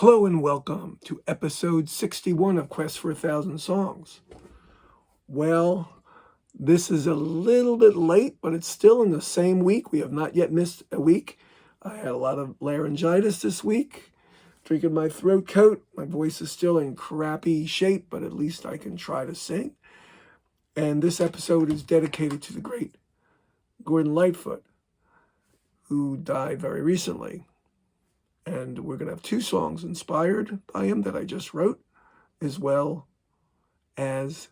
Hello and welcome to episode 61 of Quest for 1,000 Songs. Well, this is a little bit late, but it's still in the same week. We have not yet missed a week. I had a lot of laryngitis this week, drinking my throat coat. My voice is still in crappy shape, but at least I can try to sing. And this episode is dedicated to the great Gordon Lightfoot, who died very recently. And we're going to have two songs inspired by him that I just wrote, as well as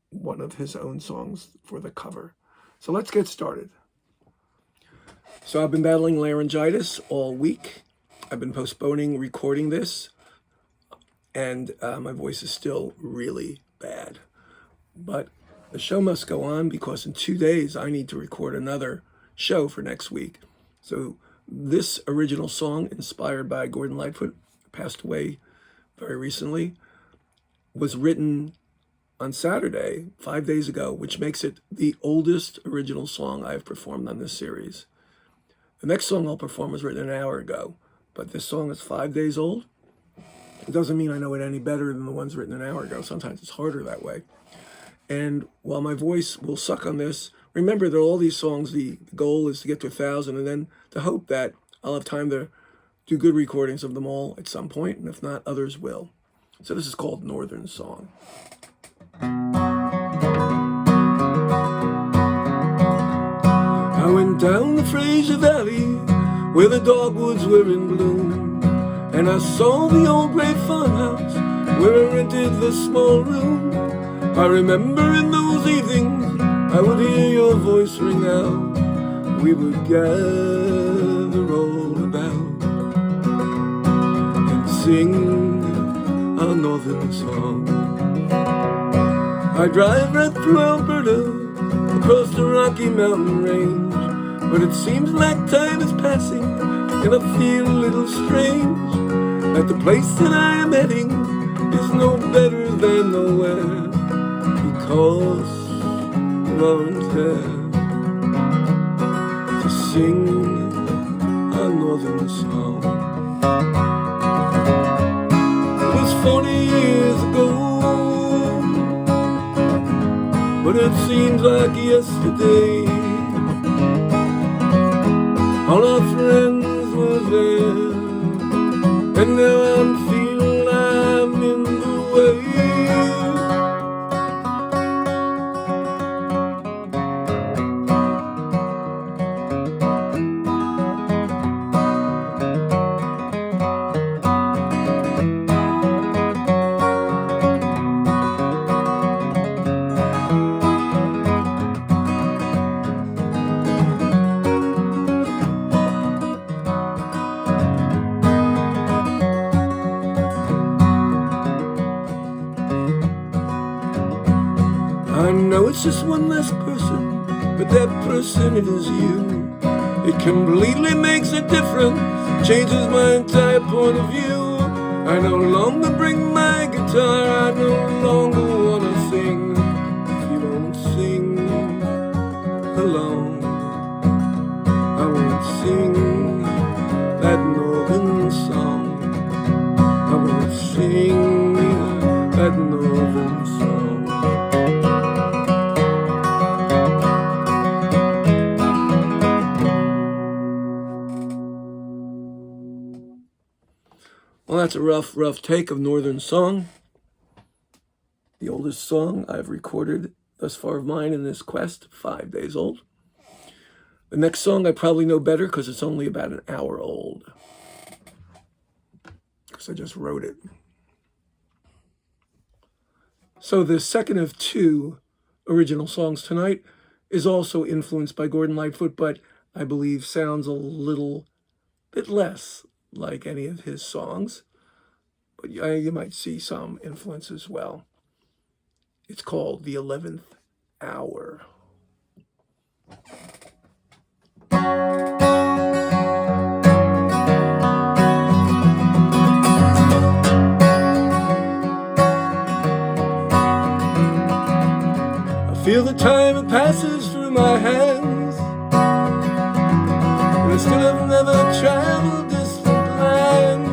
one of his own songs for the cover. So let's get started. So I've been battling laryngitis all week. I've been postponing recording this, and my voice is still really bad. But the show must go on because in 2 days I need to record another show for next week. So this original song, inspired by Gordon Lightfoot, passed away very recently, was written on Saturday, 5 days ago, which makes it the oldest original song I've performed on this series. The next song I'll perform was written an hour ago, but this song is 5 days old. It doesn't mean I know it any better than the ones written an hour ago. Sometimes it's harder that way. And while my voice will suck on this, remember that all these songs, the goal is to get to 1,000 and then to hope that I'll have time to do good recordings of them all at some point, and if not, others will. So this is called Northern Song. I went down the Fraser Valley where the dogwoods were in bloom, and I saw the old gray farmhouse where I rented the small room. I remember in those evenings I would hear your voice ring out. We would gather all about and sing our northern song. I drive right through Alberta, across the Rocky Mountain range, but it seems like time is passing and I feel a little strange, that the place that I am heading is no better than nowhere, because Lawrence had to sing a northern song. It was 40 years ago, but it seems like yesterday. All our friends were there, and now I'm feeling I'm in the way. I know it's just one less person, but that person, it is you. It completely makes a difference, changes my entire point of view. I no longer bring my guitar, I no longer want to sing. If you won't sing along, I won't sing that northern song. I won't sing that northern song. Well, that's a rough take of Northern Song, the oldest song I've recorded thus far of mine in this quest, 5 days old. The next song I probably know better because it's only about an hour old, because I just wrote it. So the second of two original songs tonight is also influenced by Gordon Lightfoot, but I believe sounds a little bit less like any of his songs, but you might see some influence as well. It's called The 11th Hour. I feel the time it passes through my hands, and I still have never traveled distant lands.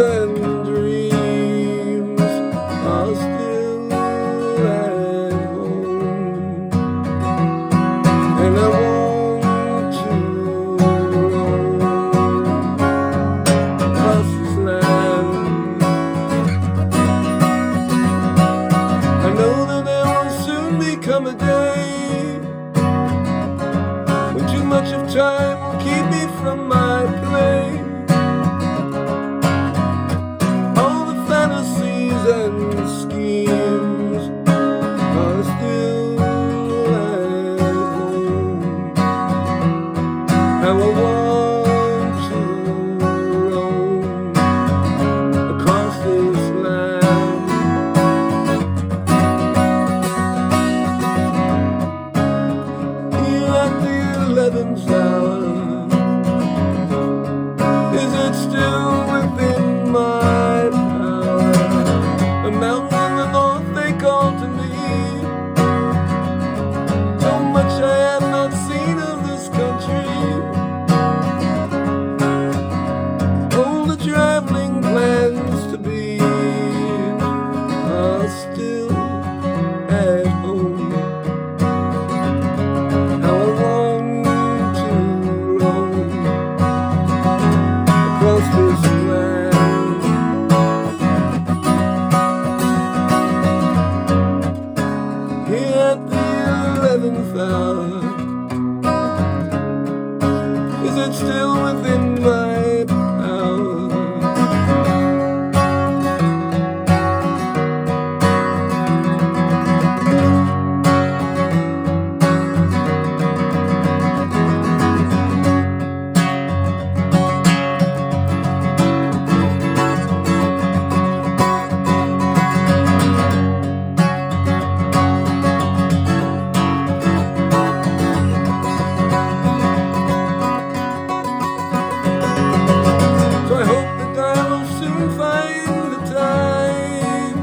and dreams are still at home, and I want to roam across this land. I know that there will soon become a day when too much of time will keep me from my play. All the fantasies and schemes are still at home. How I want to roam across this land. Here at the 11th hour, is it still within my power? The mountain in the north they call to me. So much I have not seen of this country. All the traveling plans to be are still at home. How I want to roam across this land. Here at the 11th hour, is it still within my power? So I hope that I will soon find the time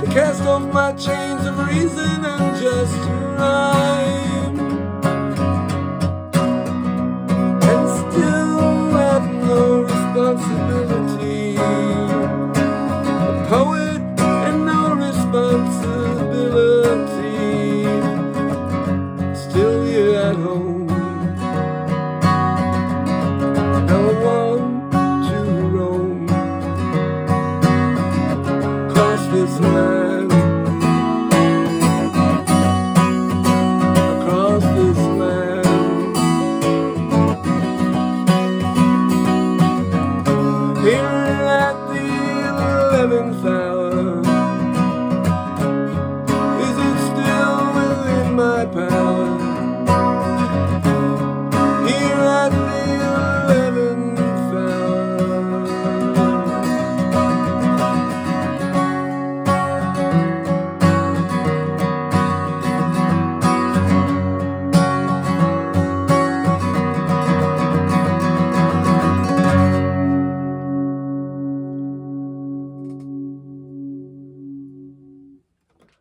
to cast off my chains of reason and just rhyme, and still have no responsibility. A poet and no responsibility. Still here at home. Now I want to roam across this land, across this land. Here at the 11th hour, is it still within my power? Here at the 11th hour.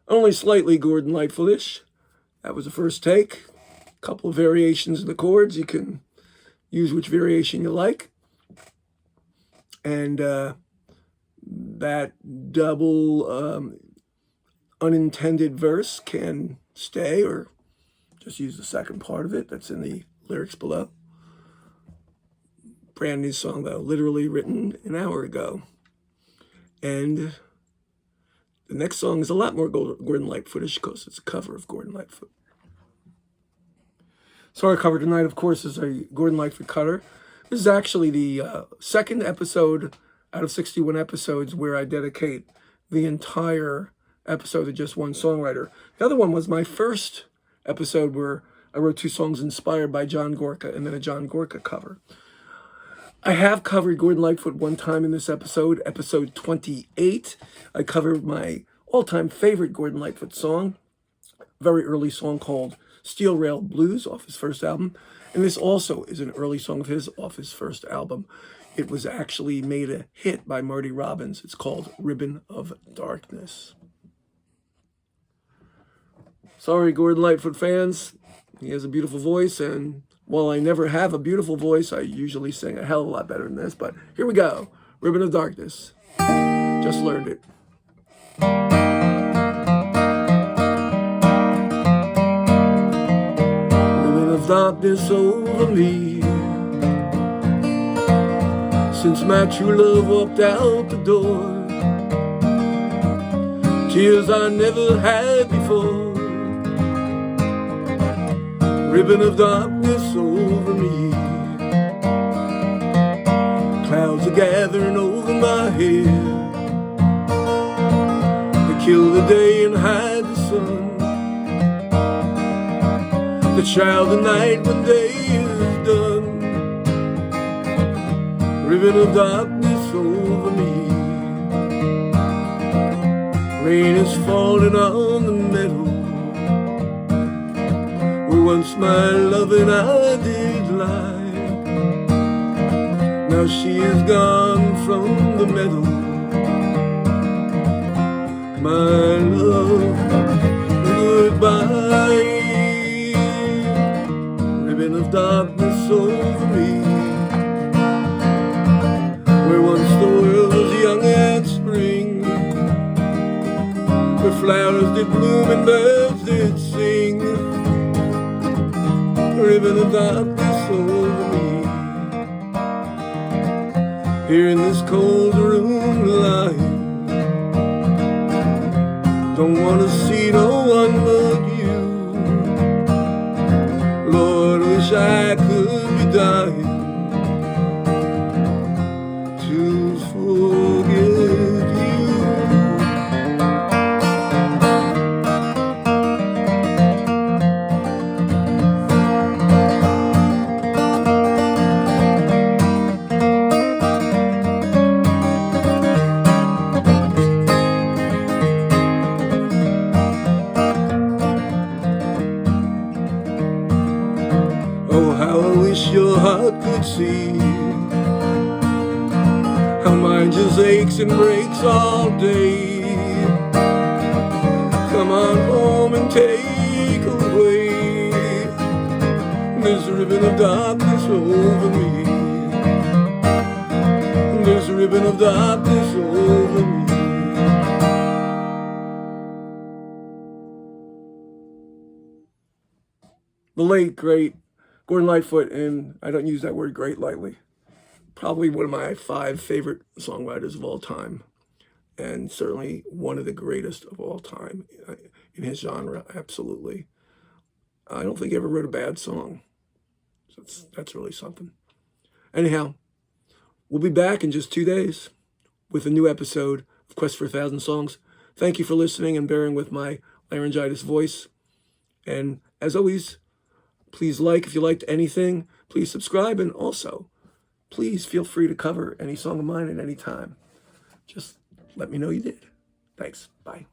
Only slightly Gordon Lightfoot-ish. That was the first take. A couple of variations of the chords. You can use which variation you like. And that double unintended verse can stay, or just use the second part of it that's in the lyrics below. Brand new song, though, literally written an hour ago. And the next song is a lot more Gordon Lightfoot-ish because it's a cover of Gordon Lightfoot. So our cover tonight, of course, is a Gordon Lightfoot cover. This is actually the second episode out of 61 episodes where I dedicate the entire episode to just one songwriter. The other one was my first episode where I wrote two songs inspired by John Gorka and then a John Gorka cover. I have covered Gordon Lightfoot one time in this episode, episode 28. I covered my all-time favorite Gordon Lightfoot song, a very early song called Steel Rail Blues off his first album. And this also is an early song of his off his first album. It was actually made a hit by Marty Robbins. It's called Ribbon of Darkness. Sorry, Gordon Lightfoot fans. He has a beautiful voice, and while I never have a beautiful voice, I usually sing a hell of a lot better than this. But here we go. Ribbon of Darkness. Just learned it. Ribbon of darkness over me, since my true love walked out the door. Tears I never had before. Ribbon of darkness over me. Clouds are gathering over my head. They kill the day and hide the sun. The child of night when day is done. Ribbon of darkness over me. Rain is falling on the meadow where once my love and I did lie. Now she is gone from the meadow. My love, goodbye. Ribbon of darkness over me, where once the world was young and spring, where flowers did bloom and birds did sing. Ribbon of darkness over me. Here in this cold room lying, don't want to see no one but you. Lord, wish I could be dying to forget you. Oh, how I wish your heart could see how mine just aches and breaks all day. Come on home and take away this ribbon of darkness over me. This ribbon of darkness over me. The late, great Gordon Lightfoot, and I don't use that word great lightly. Probably one of my 5 favorite songwriters of all time, and certainly one of the greatest of all time in his genre, absolutely. I don't think he ever wrote a bad song. So that's really something. Anyhow, we'll be back in just 2 days with a new episode of Quest for 1,000 Songs. Thank you for listening and bearing with my laryngitis voice. And as always, please like if you liked anything. Please subscribe, and also, please feel free to cover any song of mine at any time. Just let me know you did. Thanks. Bye.